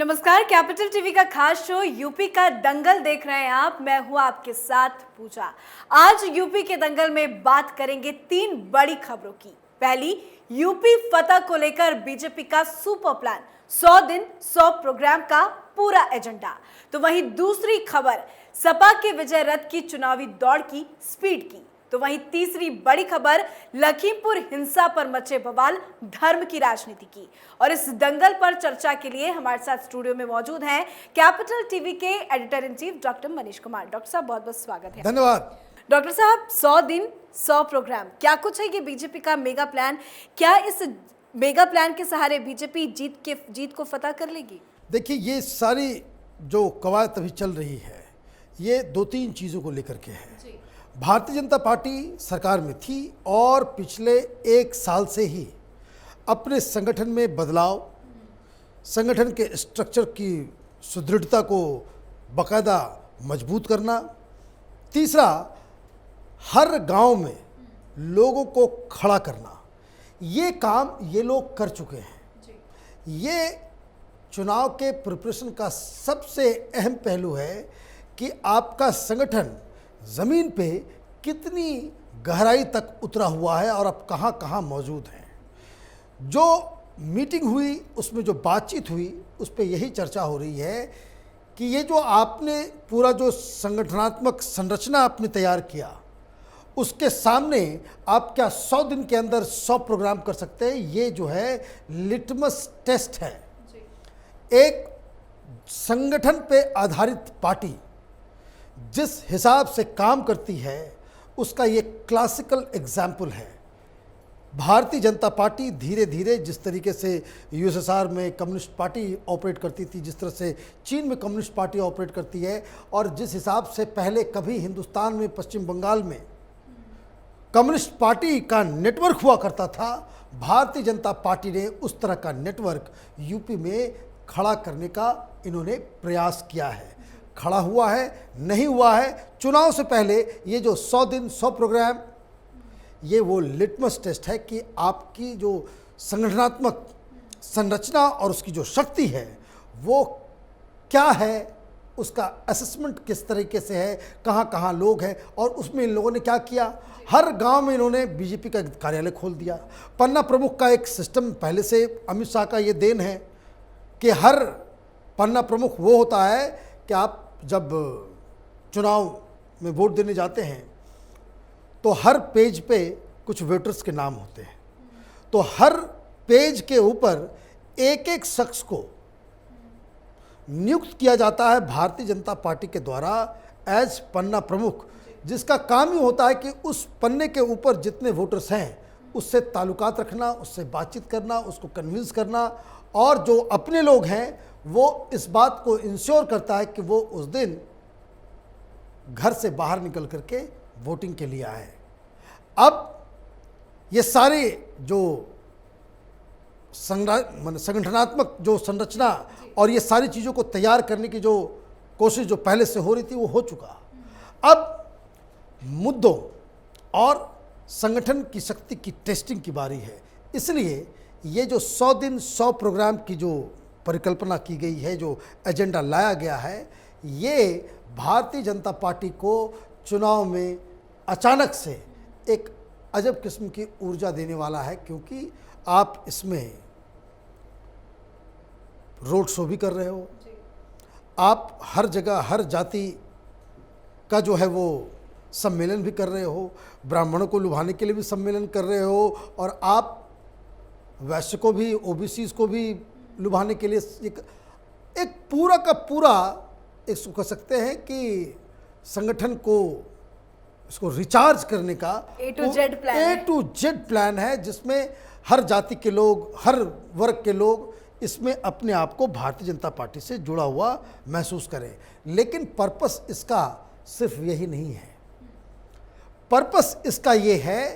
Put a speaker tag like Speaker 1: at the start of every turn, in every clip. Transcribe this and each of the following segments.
Speaker 1: नमस्कार, capital TV का खास शो यूपी का दंगल देख रहे हैं आप। मैं हूं आपके साथ पूजा। आज यूपी के दंगल में बात करेंगे 3 बड़ी खबरों की। पहली, यूपी फतह को लेकर बीजेपी का सुपर प्लान, 100 दिन 100 प्रोग्राम का पूरा एजेंडा। तो वहीं दूसरी खबर, सपा के विजय रथ की चुनावी दौड़ की स्पीड की। तो वहीं तीसरी बड़ी खबर, लखीमपुर हिंसा पर मचे बवाल, धर्म की राजनीति की। और इस दंगल पर चर्चा के लिए हमारे साथ स्टूडियो में मौजूद हैं कैपिटल टीवी के editor in chief doctor Manish Kumar. Doctor साहब, बहुत बहुत स्वागत है।
Speaker 2: धन्यवाद।
Speaker 1: डॉक्टर साहब, 100 दिन 100 प्रोग्राम, क्या कुछ है ये बीजेपी का मेगा प्लान? क्या इस मेगा प्लान के सहारे बीजेपी जीत को फतह कर लेगी?
Speaker 2: देखिए, ये सारी जो कवायद अभी चल रही है, ये 2-3 चीज़ों को लेकर के है। भारतीय जनता पार्टी सरकार में थी और पिछले 1 साल से ही अपने संगठन में बदलाव, संगठन के स्ट्रक्चर की सुदृढ़ता को बाकायदा मजबूत करना। तीसरा, हर गांव में लोगों को खड़ा करना, ये काम ये लोग कर चुके हैं। ये चुनाव के प्रिपरेशन का सबसे अहम पहलू है कि आपका संगठन ज़मीन पे कितनी गहराई तक उतरा हुआ है और अब कहाँ कहाँ मौजूद है। जो मीटिंग हुई, उसमें जो बातचीत हुई, उस पर यही चर्चा हो रही है कि ये जो आपने पूरा जो संगठनात्मक संरचना आपने तैयार किया, उसके सामने आप क्या 100 दिन के अंदर 100 प्रोग्राम कर सकते हैं? ये जो है लिटमस टेस्ट है। एक संगठन पे आधारित पार्टी जिस हिसाब से काम करती है, उसका ये क्लासिकल एग्जाम्पल है। भारतीय जनता पार्टी धीरे धीरे जिस तरीके से यूएसएसआर में कम्युनिस्ट पार्टी ऑपरेट करती थी, जिस तरह से चीन में कम्युनिस्ट पार्टी ऑपरेट करती है, और जिस हिसाब से पहले कभी हिंदुस्तान में पश्चिम बंगाल में कम्युनिस्ट पार्टी का नेटवर्क हुआ करता था, भारतीय जनता पार्टी ने उस तरह का नेटवर्क यूपी में खड़ा करने का इन्होंने प्रयास किया है। खड़ा हुआ है, नहीं हुआ है, चुनाव से पहले ये जो 100 दिन 100 प्रोग्राम, ये वो लिटमस टेस्ट है कि आपकी जो संगठनात्मक संरचना और उसकी जो शक्ति है वो क्या है, उसका असेसमेंट किस तरीके से है, कहाँ कहाँ लोग हैं, और उसमें इन लोगों ने क्या किया। हर गांव में इन्होंने बीजेपी का कार्यालय खोल दिया। पन्ना प्रमुख का एक सिस्टम पहले से अमित शाह का ये देन है कि हर पन्ना प्रमुख वो होता है कि आप जब चुनाव में वोट देने जाते हैं तो हर पेज पे कुछ वोटर्स के नाम होते हैं, तो हर पेज के ऊपर एक एक शख्स को नियुक्त किया जाता है भारतीय जनता पार्टी के द्वारा एज पन्ना प्रमुख, जिसका काम ही होता है कि उस पन्ने के ऊपर जितने वोटर्स हैं उससे ताल्लुकात रखना, उससे बातचीत करना, उसको कन्विंस करना, और जो अपने लोग हैं वो इस बात को इंश्योर करता है कि वो उस दिन घर से बाहर निकल करके वोटिंग के लिए आए। अब ये सारे जो संगठनात्मक जो संरचना और ये सारी चीज़ों को तैयार करने की जो कोशिश जो पहले से हो रही थी वो हो चुका। अब मुद्दों और संगठन की शक्ति की टेस्टिंग की बारी है। इसलिए ये जो 100 दिन 100 प्रोग्राम की जो परिकल्पना की गई है, जो एजेंडा लाया गया है, ये भारतीय जनता पार्टी को चुनाव में अचानक से एक अजब किस्म की ऊर्जा देने वाला है, क्योंकि आप इसमें रोड शो भी कर रहे हो, आप हर जगह हर जाति का जो है वो सम्मेलन भी कर रहे हो, ब्राह्मणों को लुभाने के लिए भी सम्मेलन कर रहे हो, और आप वैश्य को भी, ओबीसीज को भी लुभाने के लिए एक पूरा का पूरा इसको कह सकते हैं कि संगठन को इसको रिचार्ज करने का
Speaker 1: A to Z
Speaker 2: प्लान है, जिसमें हर जाति के लोग, हर वर्ग के लोग इसमें अपने आप को भारतीय जनता पार्टी से जुड़ा हुआ महसूस करें। लेकिन पर्पस इसका सिर्फ यही नहीं है। पर्पस इसका ये है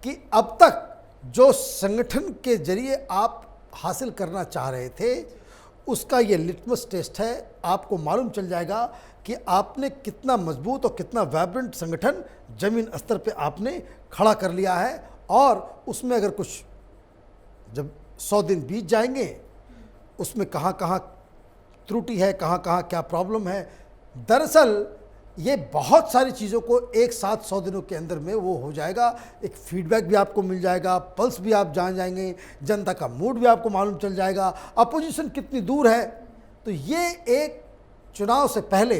Speaker 2: कि अब तक जो संगठन के जरिए आप हासिल करना चाह रहे थे, उसका ये लिटमस टेस्ट है। आपको मालूम चल जाएगा कि आपने कितना मजबूत और कितना वाइब्रेंट संगठन जमीन स्तर पे आपने खड़ा कर लिया है, और उसमें अगर कुछ जब 100 दिन बीत जाएंगे, उसमें कहाँ कहाँ त्रुटि है, कहाँ कहाँ क्या प्रॉब्लम है। दरअसल ये बहुत सारी चीज़ों को एक साथ 100 दिनों के अंदर में वो हो जाएगा। एक फीडबैक भी आपको मिल जाएगा, पल्स भी आप जान जाएंगे, जनता का मूड भी आपको मालूम चल जाएगा, अपोजिशन कितनी दूर है। तो ये एक चुनाव से पहले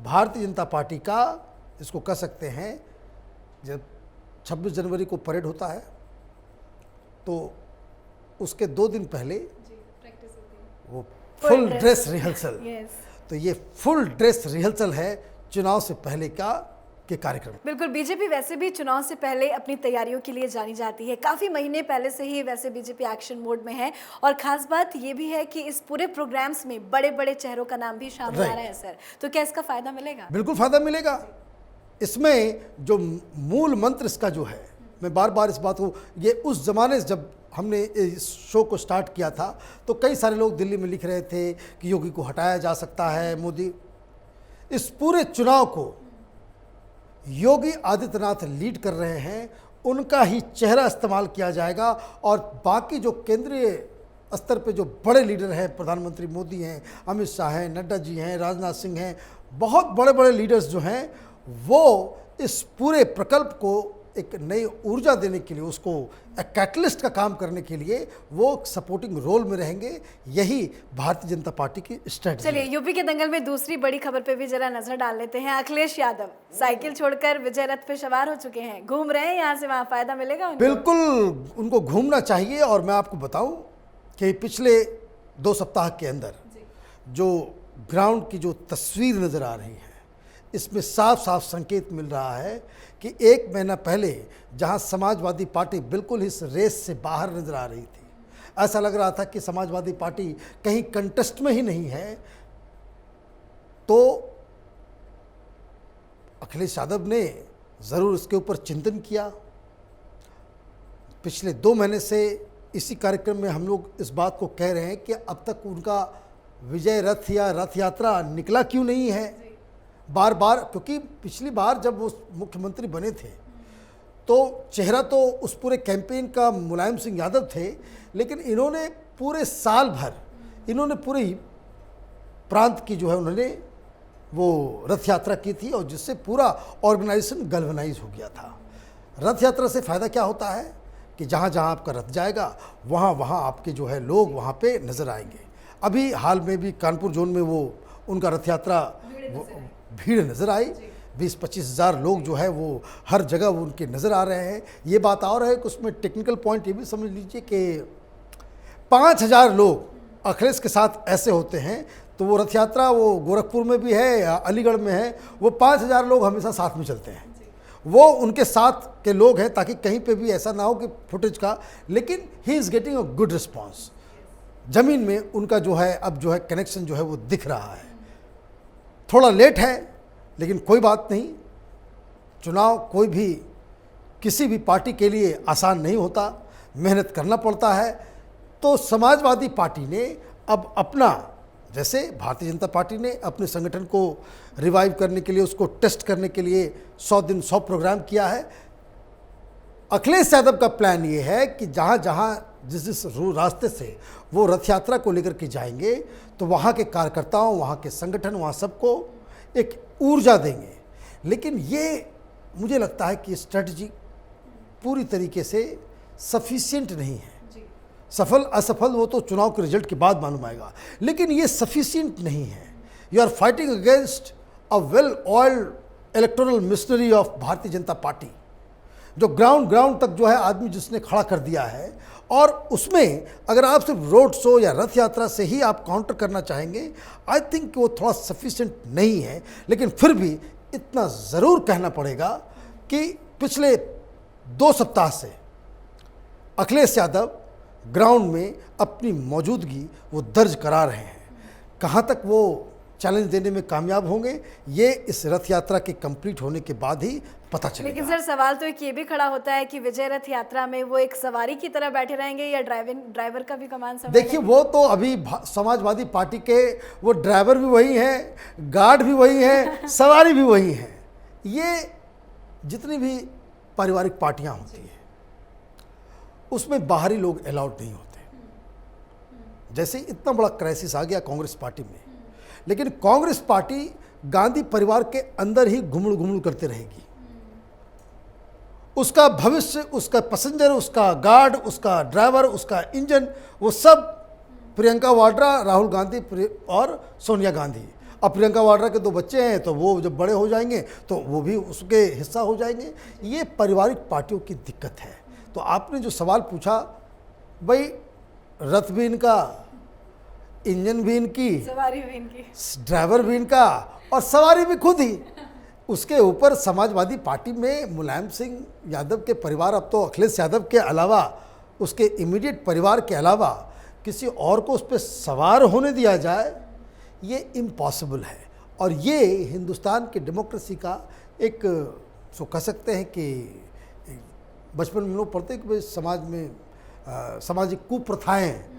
Speaker 2: भारतीय जनता पार्टी का, इसको कह सकते हैं, जब 26 जनवरी को परेड होता है तो उसके 2 दिन पहले वो फुल ड्रेस रिहर्सल, तो ये फुल ड्रेस रिहर्सल है चुनाव से पहले के कार्यक्रम।
Speaker 1: बिल्कुल, बीजेपी वैसे भी चुनाव से पहले अपनी तैयारियों के लिए जानी जाती है। काफ़ी महीने पहले से ही वैसे बीजेपी एक्शन मोड में है, और खास बात ये भी है कि इस पूरे प्रोग्राम्स में बड़े बड़े चेहरों का नाम भी शामिल आ रहा है सर। तो क्या इसका फायदा मिलेगा?
Speaker 2: बिल्कुल फायदा मिलेगा। इसमें जो मूल मंत्र इसका जो है, मैं बार बार इस बात को, ये उस जमाने से जब हमने इस शो को स्टार्ट किया था तो कई सारे लोग दिल्ली में लिख रहे थे कि योगी को हटाया जा सकता है, मोदी। इस पूरे चुनाव को योगी आदित्यनाथ लीड कर रहे हैं, उनका ही चेहरा इस्तेमाल किया जाएगा, और बाकी जो केंद्रीय स्तर पे जो बड़े लीडर हैं, प्रधानमंत्री मोदी हैं, अमित शाह हैं, नड्डा जी हैं, राजनाथ सिंह हैं, बहुत बड़े बड़े लीडर्स जो हैं, वो इस पूरे प्रकल्प को एक नई ऊर्जा देने के लिए, उसको एक कैटलिस्ट का काम करने के लिए वो सपोर्टिंग रोल में रहेंगे। यही भारतीय जनता पार्टी की स्ट्रेटजी।
Speaker 1: चलिए, यूपी के दंगल में दूसरी बड़ी खबर पे भी जरा नजर डाल लेते हैं। अखिलेश यादव साइकिल छोड़कर विजय रथ पे सवार हो चुके हैं, घूम रहे हैं यहाँ से वहाँ। फायदा मिलेगा उनको?
Speaker 2: बिल्कुल उनको घूमना चाहिए। और मैं आपको बताऊं कि पिछले 2 सप्ताह के अंदर जो ग्राउंड की जो तस्वीर नज़र आ रही है, इसमें साफ साफ संकेत मिल रहा है कि 1 महीना पहले जहां समाजवादी पार्टी बिल्कुल इस रेस से बाहर नजर आ रही थी, ऐसा लग रहा था कि समाजवादी पार्टी कहीं कंटेस्ट में ही नहीं है, तो अखिलेश यादव ने ज़रूर इसके ऊपर चिंतन किया। पिछले 2 महीने से इसी कार्यक्रम में हम लोग इस बात को कह रहे हैं कि अब तक उनका विजय रथ या रथ यात्रा निकला क्यों नहीं है बार बार। क्योंकि पिछली बार जब वो मुख्यमंत्री बने थे तो चेहरा तो उस पूरे कैंपेन का मुलायम सिंह यादव थे, लेकिन इन्होंने पूरे साल भर इन्होंने पूरे प्रांत की जो है उन्होंने वो रथ यात्रा की थी, और जिससे पूरा ऑर्गेनाइजेशन गल्वनाइज हो गया था। रथ यात्रा से फ़ायदा क्या होता है कि जहाँ जहाँ आपका रथ जाएगा वहाँ वहाँ आपके जो है लोग वहाँ पे नज़र आएंगे। अभी हाल में भी कानपुर जोन में वो उनका रथ यात्रा भीड़ नज़र आई, 20-25 हज़ार लोग जो है वो हर जगह वो उनके नज़र आ रहे हैं। ये बात और है कि उसमें टेक्निकल पॉइंट ये भी समझ लीजिए कि 5,000 लोग अखिलेश के साथ ऐसे होते हैं, तो वो रथ यात्रा वो गोरखपुर में भी है या अलीगढ़ में है, वो 5,000 लोग हमेशा साथ में चलते हैं, वो उनके साथ के लोग हैं, ताकि कहीं पे भी ऐसा ना हो कि फुटेज का। लेकिन he is getting a good response. ज़मीन में उनका जो है अब जो है कनेक्शन जो है वो दिख रहा है। थोड़ा लेट है लेकिन कोई बात नहीं। चुनाव कोई भी किसी भी पार्टी के लिए आसान नहीं होता, मेहनत करना पड़ता है। तो समाजवादी पार्टी ने अब अपना, जैसे भारतीय जनता पार्टी ने अपने संगठन को रिवाइव करने के लिए, उसको टेस्ट करने के लिए 100 दिन 100 प्रोग्राम किया है। अखिलेश यादव का प्लान ये है कि जहाँ जहाँ जिस रास्ते से वो रथ यात्रा को लेकर के जाएंगे, तो वहाँ के कार्यकर्ताओं, वहाँ के संगठन, वहाँ सबको एक ऊर्जा देंगे। लेकिन ये मुझे लगता है कि स्ट्रेटजी पूरी तरीके से सफिशिएंट नहीं है। सफल असफल वो तो चुनाव के रिजल्ट के बाद मालूम आएगा, लेकिन ये सफिशिएंट नहीं है। You are fighting against a well oiled electoral machinery of Bharatiya Janata party, जो ग्राउंड तक जो है आदमी जिसने खड़ा कर दिया है। और उसमें अगर आप सिर्फ रोड शो या रथ यात्रा से ही आप काउंटर करना चाहेंगे, आई थिंक वो थोड़ा सफिशिएंट नहीं है। लेकिन फिर भी इतना ज़रूर कहना पड़ेगा कि पिछले 2 सप्ताह से अखिलेश यादव ग्राउंड में अपनी मौजूदगी वो दर्ज करा रहे हैं। कहाँ तक वो चैलेंज देने में कामयाब होंगे, ये इस रथ यात्रा के कंप्लीट होने के बाद ही पता चलेगा।
Speaker 1: लेकिन सर, सवाल तो एक ये भी खड़ा होता है कि विजय रथ यात्रा में वो एक सवारी की तरह बैठे रहेंगे या ड्राइवर का भी कमान संभालेंगे?
Speaker 2: देखिए, वो तो अभी समाजवादी पार्टी के वो ड्राइवर भी वही हैं, गार्ड भी वही हैं, सवारी भी वही हैं। ये जितनी भी पारिवारिक पार्टियां होती हैं उसमें बाहरी लोग अलाउड नहीं होते। जैसे इतना बड़ा क्राइसिस आ गया कांग्रेस पार्टी में, लेकिन कांग्रेस पार्टी गांधी परिवार के अंदर ही घुमड़ घुमड़ करते रहेगी। उसका भविष्य, उसका पैसेंजर, उसका गार्ड, उसका ड्राइवर, उसका इंजन, वो सब प्रियंका वाड्रा, राहुल गांधी और सोनिया गांधी। अब प्रियंका वाड्रा के 2 बच्चे हैं, तो वो जब बड़े हो जाएंगे तो वो भी उसके हिस्सा हो जाएंगे। ये पारिवारिक पार्टियों की दिक्कत है। तो आपने जो सवाल पूछा, भाई रथ भी इनका, इंजन भी इनकी,
Speaker 1: सवारी भी इनकी,
Speaker 2: ड्राइवर भी इनका और सवारी भी खुद ही। उसके ऊपर समाजवादी पार्टी में मुलायम सिंह यादव के परिवार, अब तो अखिलेश यादव के अलावा, उसके इमीडिएट परिवार के अलावा किसी और को उस पर सवार होने दिया जाए, ये इम्पॉसिबल है। और ये हिंदुस्तान की डेमोक्रेसी का एक, सो कह सकते हैं कि बचपन में लोग पढ़ते हैं कि भाई समाज में सामाजिक कुप्रथाएं,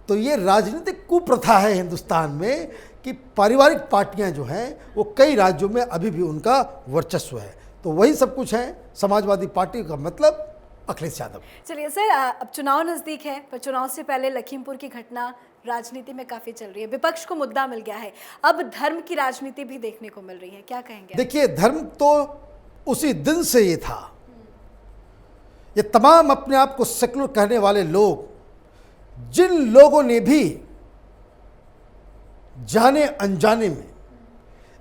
Speaker 2: तो ये राजनीतिक कुप्रथा है हिंदुस्तान में कि पारिवारिक पार्टियां जो हैं वो कई राज्यों में अभी भी उनका वर्चस्व है। तो वही सब कुछ है समाजवादी पार्टी का मतलब अखिलेश यादव।
Speaker 1: चलिए सर, अब चुनाव नज़दीक है, पर चुनाव से पहले लखीमपुर की घटना राजनीति में काफ़ी चल रही है, विपक्ष को मुद्दा मिल गया है, अब धर्म की राजनीति भी देखने को मिल रही है, क्या कहेंगे?
Speaker 2: देखिए, धर्म तो उसी दिन से ये था। ये तमाम अपने आप को सेकुलर कहने वाले लोग, जिन लोगों ने भी जाने अनजाने में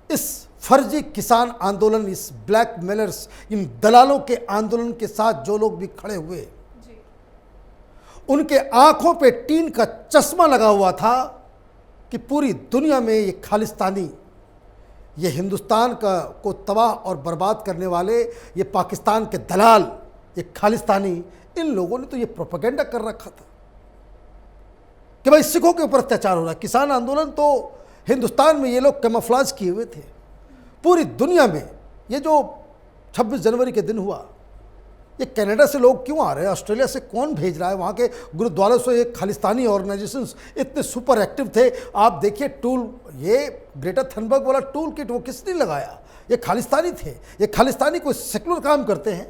Speaker 2: इस फर्जी किसान आंदोलन, इस ब्लैक मेलर्स, इन दलालों के आंदोलन के साथ जो लोग भी खड़े हुए, उनके आंखों पे टीन का चश्मा लगा हुआ था कि पूरी दुनिया में ये खालिस्तानी, ये हिंदुस्तान का को तबाह और बर्बाद करने वाले, ये पाकिस्तान के दलाल, ये खालिस्तानी, इन लोगों ने तो ये प्रोपेगेंडा कर रखा था कि भाई सिखों के ऊपर अत्याचार हो रहा है। किसान आंदोलन तो हिंदुस्तान में ये लोग कैमोफ्लेज किए हुए थे। पूरी दुनिया में ये जो 26 जनवरी के दिन हुआ, ये कनाडा से लोग क्यों आ रहे हैं, ऑस्ट्रेलिया से कौन भेज रहा है, वहाँ के गुरुद्वारों से ये खालिस्तानी ऑर्गेनाइजेशंस इतने सुपर एक्टिव थे। आप देखिए टूल, ये ग्रेटा थनबर्ग वाला टूल किट वो किसने लगाया, ये खालिस्तानी थे। ये खालिस्तानी कोई सेकुलर काम करते हैं,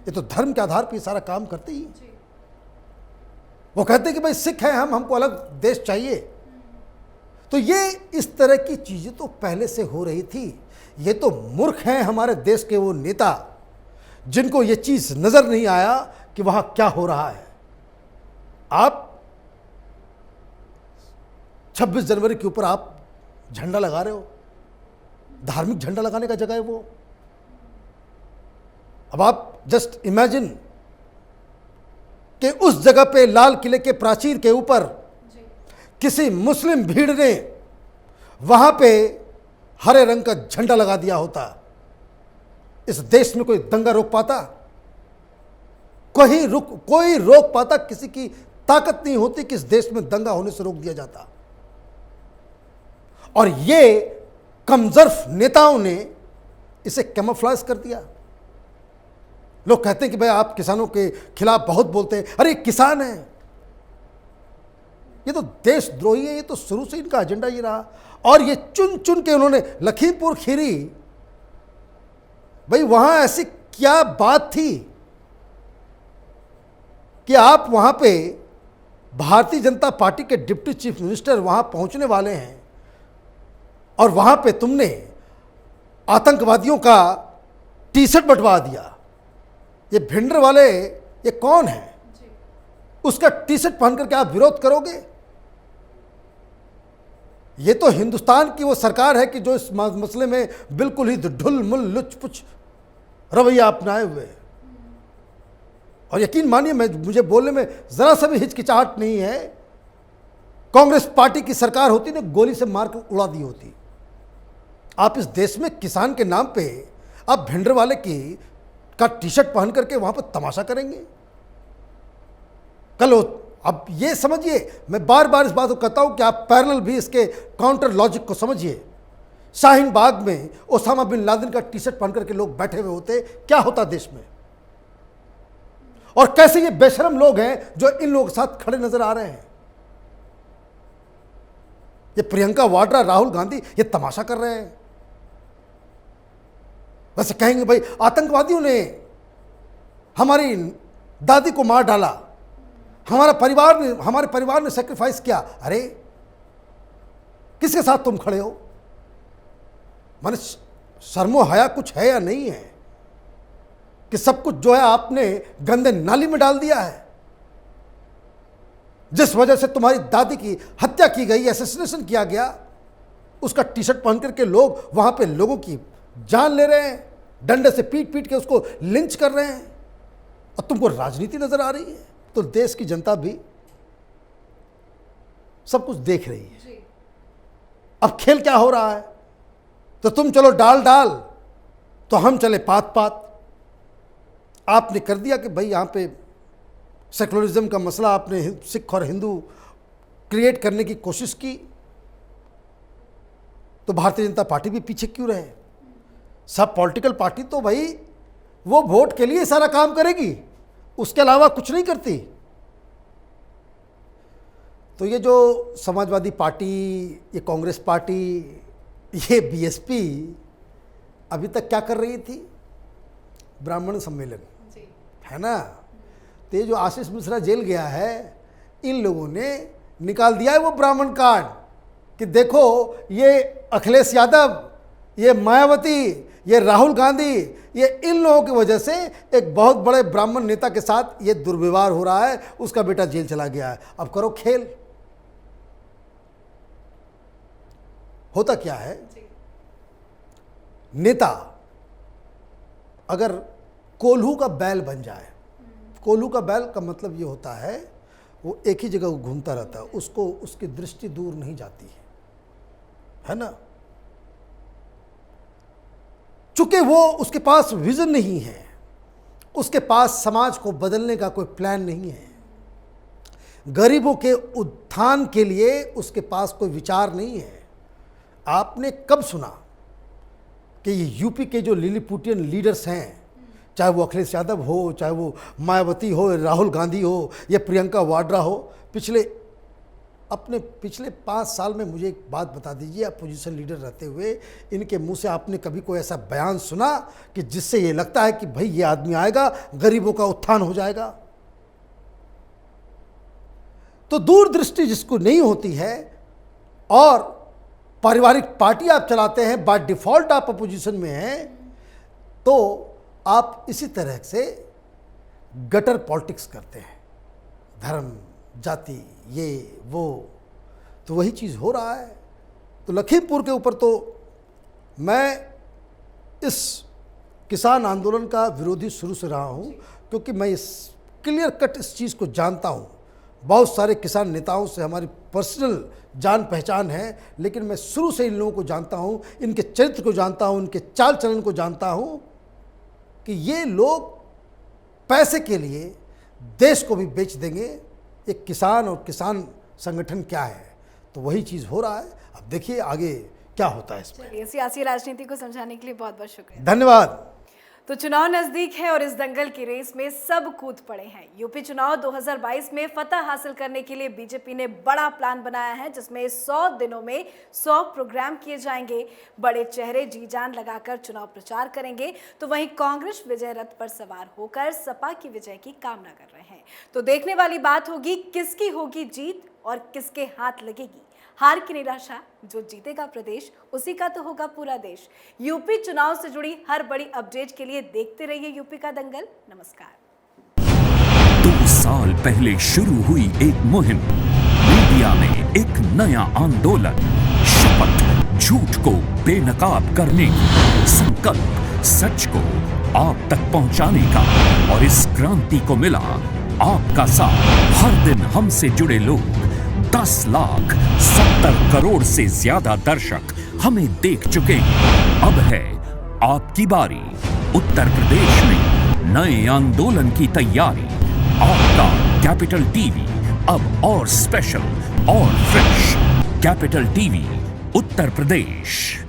Speaker 2: ये तो धर्म के आधार पर सारा काम करते ही। वो कहते हैं कि भाई सिख हैं हम, हमको अलग देश चाहिए। तो ये इस तरह की चीज़ें तो पहले से हो रही थी। ये तो मूर्ख हैं हमारे देश के वो नेता जिनको ये चीज़ नज़र नहीं आया कि वहाँ क्या हो रहा है। आप 26 जनवरी के ऊपर आप झंडा लगा रहे हो, धार्मिक झंडा लगाने का जगह है वो। अब आप जस्ट इमेजिन कि उस जगह पे लाल किले के प्राचीर के ऊपर किसी मुस्लिम भीड़ ने वहां पे हरे रंग का झंडा लगा दिया होता, इस देश में कोई दंगा रोक पाता? कोई रोक पाता? किसी की ताकत नहीं होती कि इस देश में दंगा होने से रोक दिया जाता। और ये कमजोर नेताओं ने इसे कैमोफ्लेज कर दिया। लोग कहते हैं कि भाई आप किसानों के खिलाफ बहुत बोलते हैं। अरे किसान है, ये तो देशद्रोही है, ये तो शुरू से इनका एजेंडा ये रहा। और ये चुन चुन के उन्होंने लखीमपुर खीरी, भाई वहां ऐसी क्या बात थी कि आप वहां पे भारतीय जनता पार्टी के डिप्टी चीफ मिनिस्टर वहां पहुंचने वाले हैं और वहां पे तुमने आतंकवादियों का टी शर्ट बंटवा दिया। ये भिंडर वाले ये कौन है, उसका टी शर्ट पहन करके आप विरोध करोगे? ये तो हिंदुस्तान की वो सरकार है कि जो इस मसले में बिल्कुल ही ढुल मुल लुच पुच रवैया अपनाए हुए। और यकीन मानिए, मुझे बोलने में जरा सा भी हिचकिचाहट नहीं है। कांग्रेस पार्टी की सरकार होती ने गोली से मार कर उड़ा दी होती। आप इस देश में किसान के नाम पे आप भिंडर वाले की का टी शर्ट पहन करके वहां पर तमाशा करेंगे? कल अब ये समझिए, मैं बार बार इस बात को कहता हूं कि आप पैरेलल भी इसके काउंटर लॉजिक को समझिए। शाहीन बाग में ओसामा बिन लादेन का टी शर्ट पहन करके लोग बैठे हुए होते, क्या होता देश में? और कैसे ये बेशरम लोग हैं जो इन लोगों के साथ खड़े नजर आ रहे हैं। ये प्रियंका वाड्रा, राहुल गांधी ये तमाशा कर रहे हैं। वैसे कहेंगे भाई आतंकवादियों ने हमारी दादी को मार डाला, हमारे परिवार ने सेक्रीफाइस किया। अरे किसके साथ तुम खड़े हो? माने शर्मो हया कुछ है या नहीं है कि सब कुछ जो है आपने गंदे नाली में डाल दिया है। जिस वजह से तुम्हारी दादी की हत्या की गई, असैसिनेशन किया गया, उसका टी शर्ट पहन करके लोग वहां पे लोगों की जान ले रहे हैं, डंडे से पीट पीट के उसको लिंच कर रहे हैं, और तुमको राजनीति नजर आ रही है। तो देश की जनता भी सब कुछ देख रही है। अब खेल क्या हो रहा है? तो तुम चलो डाल डाल, तो हम चले पात पात। आपने कर दिया कि भाई यहां पे सेकुलरिज्म का मसला आपने सिख और हिंदू क्रिएट करने की कोशिश की, तो भारतीय जनता पार्टी भी पीछे क्यों रहे? सब पॉलिटिकल पार्टी तो भाई वो वोट के लिए सारा काम करेगी, उसके अलावा कुछ नहीं करती। तो ये जो समाजवादी पार्टी, ये कांग्रेस पार्टी, ये बीएसपी अभी तक क्या कर रही थी? ब्राह्मण सम्मेलन, है ना? तो ये जो आशीष मिश्रा जेल गया है, इन लोगों ने निकाल दिया है वो ब्राह्मण कार्ड कि देखो ये अखिलेश यादव, ये मायावती, ये राहुल गांधी, ये इन लोगों की वजह से एक बहुत बड़े ब्राह्मण नेता के साथ ये दुर्व्यवहार हो रहा है, उसका बेटा जेल चला गया है। अब करो खेल। होता क्या है, नेता अगर कोल्हू का बैल बन जाए, कोल्हू का बैल का मतलब ये होता है वो एक ही जगह घूमता रहता है, उसको उसकी दृष्टि दूर नहीं जाती है ना? चूंकि वो उसके पास विजन नहीं है, उसके पास समाज को बदलने का कोई प्लान नहीं है, गरीबों के उत्थान के लिए उसके पास कोई विचार नहीं है। आपने कब सुना कि ये यूपी के जो लिलीपुटियन लीडर्स हैं, चाहे वो अखिलेश यादव हो, चाहे वो मायावती हो, राहुल गांधी हो, या प्रियंका वाड्रा हो, पिछले 5 साल में मुझे एक बात बता दीजिए, अपोजिशन लीडर रहते हुए इनके मुंह से आपने कभी कोई ऐसा बयान सुना कि जिससे ये लगता है कि भाई ये आदमी आएगा, गरीबों का उत्थान हो जाएगा? तो दूरदृष्टि जिसको नहीं होती है और पारिवारिक पार्टी आप चलाते हैं, बाय डिफॉल्ट आप अपोजिशन में हैं, तो आप इसी तरह से गटर पॉलिटिक्स करते हैं, धर्म, जाति, ये वो, तो वही चीज़ हो रहा है। तो लखीमपुर के ऊपर तो मैं इस किसान आंदोलन का विरोधी शुरू से रहा हूँ, क्योंकि मैं इस क्लियर कट इस चीज़ को जानता हूँ। बहुत सारे किसान नेताओं से हमारी पर्सनल जान पहचान है, लेकिन मैं शुरू से इन लोगों को जानता हूँ, इनके चरित्र को जानता हूँ, इनके चाल चलन को जानता हूँ कि ये लोग पैसे के लिए देश को भी बेच देंगे। एक किसान और किसान संगठन क्या है, तो वही चीज़ हो रहा है। अब देखिए आगे क्या होता है इसमें।
Speaker 1: सियासी राजनीति को समझाने के लिए बहुत बहुत शुक्रिया।
Speaker 2: धन्यवाद।
Speaker 1: तो चुनाव नजदीक है और इस दंगल की रेस में सब कूद पड़े हैं। यूपी चुनाव 2022 में फतह हासिल करने के लिए बीजेपी ने बड़ा प्लान बनाया है, जिसमें 100 दिनों में 100 प्रोग्राम किए जाएंगे। बड़े चेहरे जी जान लगाकर चुनाव प्रचार करेंगे, तो वहीं कांग्रेस विजय रथ पर सवार होकर सपा की विजय की कामना कर रहे हैं। तो देखने वाली बात होगी किसकी होगी जीत और किसके हाथ लगेगी हार की निराशा। जो जीतेगा प्रदेश, उसी का तो होगा पूरा देश। यूपी चुनाव से जुड़ी हर बड़ी अपडेट के लिए देखते रहिए यूपी का दंगल। नमस्कार।
Speaker 3: 2 साल पहले शुरू हुई एक मुहिम, मीडिया में एक नया आंदोलन, शपथ झूठ को बेनकाब करने की, संकल्प सच को आप तक पहुंचाने का। और इस क्रांति को मिला आपका साथ। हर दिन हमसे जुड़े लोग, 10,70 करोड़ से ज्यादा दर्शक हमें देख चुके हैं। अब है आपकी बारी। उत्तर प्रदेश में नए आंदोलन की तैयारी। आपका कैपिटल टीवी अब और स्पेशल और fresh. Capital TV Uttar Pradesh.